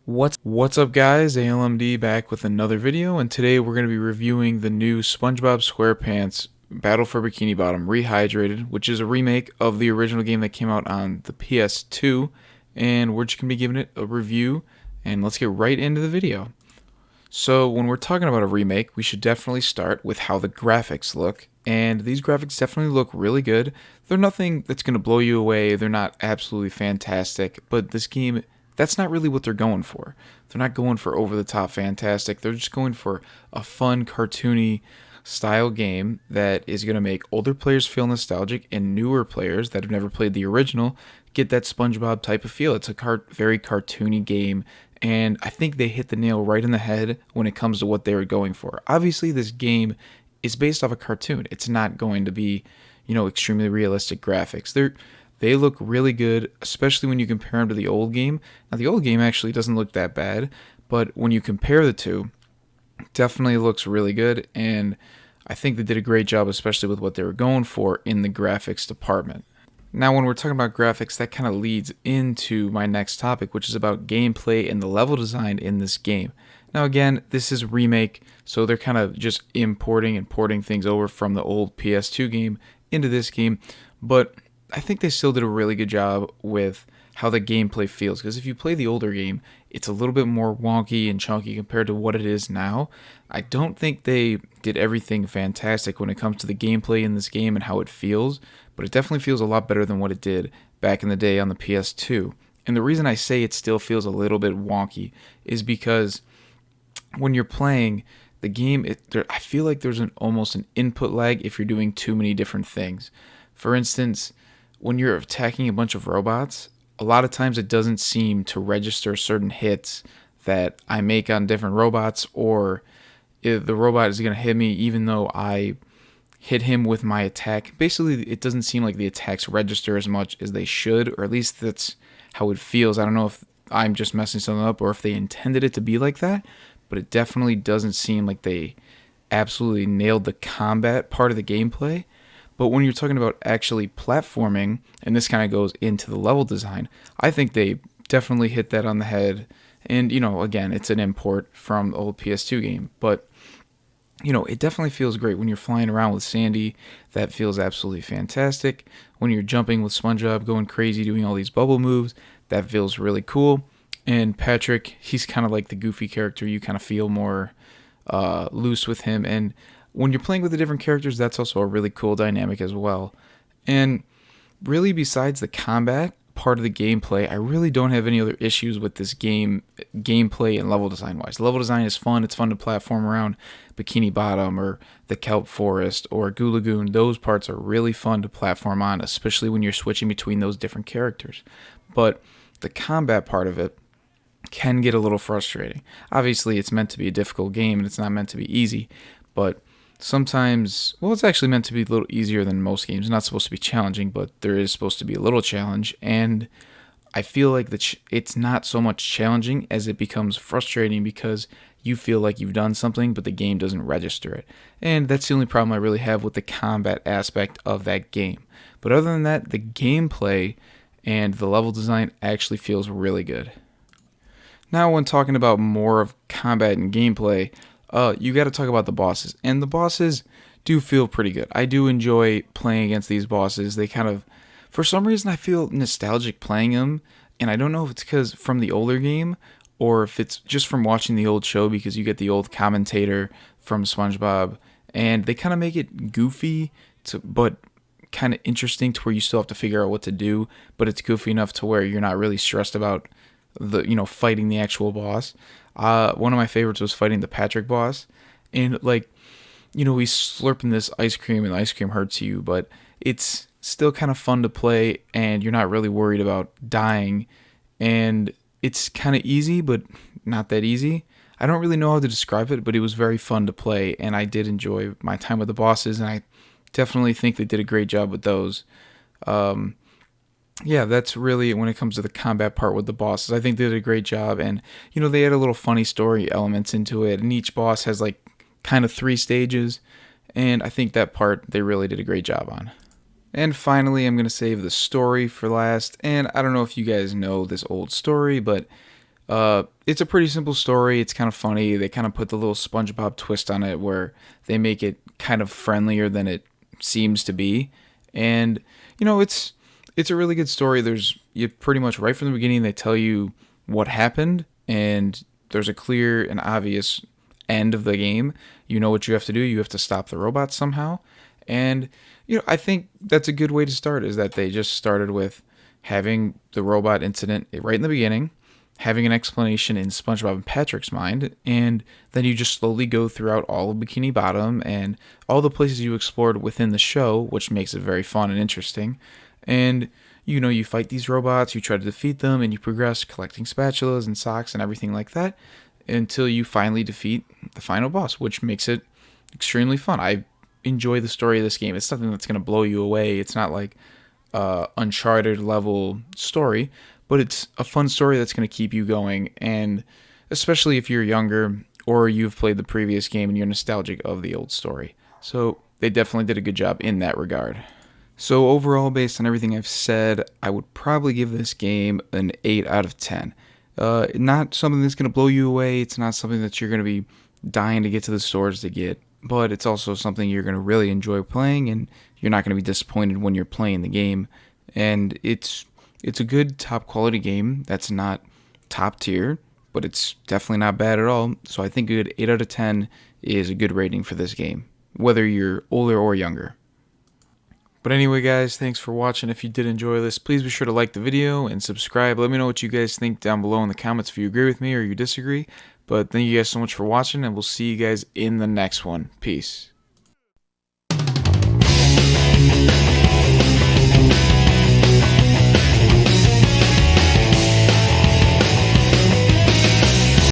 What's up guys, ALMD back with another video, and today we're going to be reviewing the new SpongeBob SquarePants Battle for Bikini Bottom Rehydrated, which is a remake of the original game that came out on the PS2, and we're just going to be giving it a review, and let's get right into the video. So when we're talking about a remake, we should definitely start with how the graphics look, and these graphics definitely look really good. They're nothing that's going to blow you away, they're not absolutely fantastic, but this game, that's not really what they're going for. They're not going for over-the-top fantastic, they're just going for a fun, cartoony style game that is going to make older players feel nostalgic and newer players that have never played the original get that SpongeBob type of feel. It's a very cartoony game, and I think they hit the nail right in the head when it comes to what they were going for. Obviously, this game is based off a cartoon. It's not going to be, extremely realistic graphics. They look really good, especially when you compare them to the old game. Now, the old game actually doesn't look that bad, but when you compare the two, it definitely looks really good, and I think they did a great job, especially with what they were going for in the graphics department. Now, when we're talking about graphics, that kind of leads into my next topic, which is about gameplay and the level design in this game. Now, again, this is a remake, so they're kind of just importing and porting things over from the old PS2 game into this game, but I think they still did a really good job with how the gameplay feels, because if you play the older game, it's a little bit more wonky and chunky compared to what it is now. I don't think they did everything fantastic when it comes to the gameplay in this game and how it feels, but it definitely feels a lot better than what it did back in the day on the PS2. And the reason I say it still feels a little bit wonky is because when you're playing the game, I feel like there's almost an input lag if you're doing too many different things. For instance, when you're attacking a bunch of robots, a lot of times it doesn't seem to register certain hits that I make on different robots, or if the robot is going to hit me even though I hit him with my attack. Basically, it doesn't seem like the attacks register as much as they should, or at least that's how it feels. I don't know if I'm just messing something up or if they intended it to be like that, but it definitely doesn't seem like they absolutely nailed the combat part of the gameplay. But when you're talking about actually platforming, and this kind of goes into the level design, I think they definitely hit that on the head. And, again, it's an import from the old PS2 game. But, it definitely feels great when you're flying around with Sandy. That feels absolutely fantastic. When you're jumping with SpongeBob, going crazy, doing all these bubble moves, that feels really cool. And Patrick, he's kind of like the goofy character. You kind of feel more loose with him. And when you're playing with the different characters, that's also a really cool dynamic as well. And really, besides the combat part of the gameplay, I really don't have any other issues with this gameplay and level design wise. Level design is fun. It's fun to platform around Bikini Bottom or the Kelp Forest or Goo Lagoon. Those parts are really fun to platform on, especially when you're switching between those different characters. But the combat part of it can get a little frustrating. Obviously, it's meant to be a difficult game and it's not meant to be easy, but sometimes, it's actually meant to be a little easier than most games. It's not supposed to be challenging, but there is supposed to be a little challenge, and I feel like it's not so much challenging as it becomes frustrating because you feel like you've done something, but the game doesn't register it. And that's the only problem I really have with the combat aspect of that game. But other than that, the gameplay and the level design actually feels really good. Now, when talking about more of combat and gameplay, you got to talk about the bosses, and the bosses do feel pretty good. I do enjoy playing against these bosses. They kind of, for some reason, I feel nostalgic playing them, and I don't know if it's because from the older game or if it's just from watching the old show, because you get the old commentator from SpongeBob, and they kind of make it goofy, but kind of interesting to where you still have to figure out what to do, but it's goofy enough to where you're not really stressed about fighting the actual boss. One of my favorites was fighting the Patrick boss, and he's slurping this ice cream and the ice cream hurts you, but it's still kind of fun to play and you're not really worried about dying, and it's kind of easy but not that easy. I don't really know how to describe it, but it was very fun to play and I did enjoy my time with the bosses, and I definitely think they did a great job with those. Yeah, that's really when it comes to the combat part with the bosses. I think they did a great job, and they had a little funny story elements into it, and each boss has kind of 3 stages, and I think that part they really did a great job on. And finally, I'm going to save the story for last, and I don't know if you guys know this old story, but It's a pretty simple story. It's kind of funny. They kind of put the little SpongeBob twist on it where they make it kind of friendlier than it seems to be. And it's a really good story. There's you pretty much right from the beginning they tell you what happened, and there's a clear and obvious end of the game. You know what you have to do. You have to stop the robots somehow. And I think that's a good way to start, is that they just started with having the robot incident right in the beginning, having an explanation in SpongeBob and Patrick's mind, and then you just slowly go throughout all of Bikini Bottom and all the places you explored within the show, which makes it very fun and interesting. And you fight these robots, you try to defeat them, and you progress collecting spatulas and socks and everything like that until you finally defeat the final boss, which makes it extremely fun. I enjoy the story of this game. It's something that's going to blow you away. It's not like Uncharted level story, but it's a fun story that's going to keep you going. And especially if you're younger or you've played the previous game and you're nostalgic of the old story. So they definitely did a good job in that regard. So overall, based on everything I've said, I would probably give this game an 8 out of 10. Not something that's going to blow you away. It's not something that you're going to be dying to get to the stores to get, but it's also something you're going to really enjoy playing, and you're not going to be disappointed when you're playing the game. And it's a good top quality game that's not top tier, but it's definitely not bad at all. So I think a good 8 out of 10 is a good rating for this game, whether you're older or younger. But anyway, guys, thanks for watching. If you did enjoy this, please be sure to like the video and subscribe. Let me know what you guys think down below in the comments if you agree with me or you disagree. But thank you guys so much for watching, and we'll see you guys in the next one. Peace.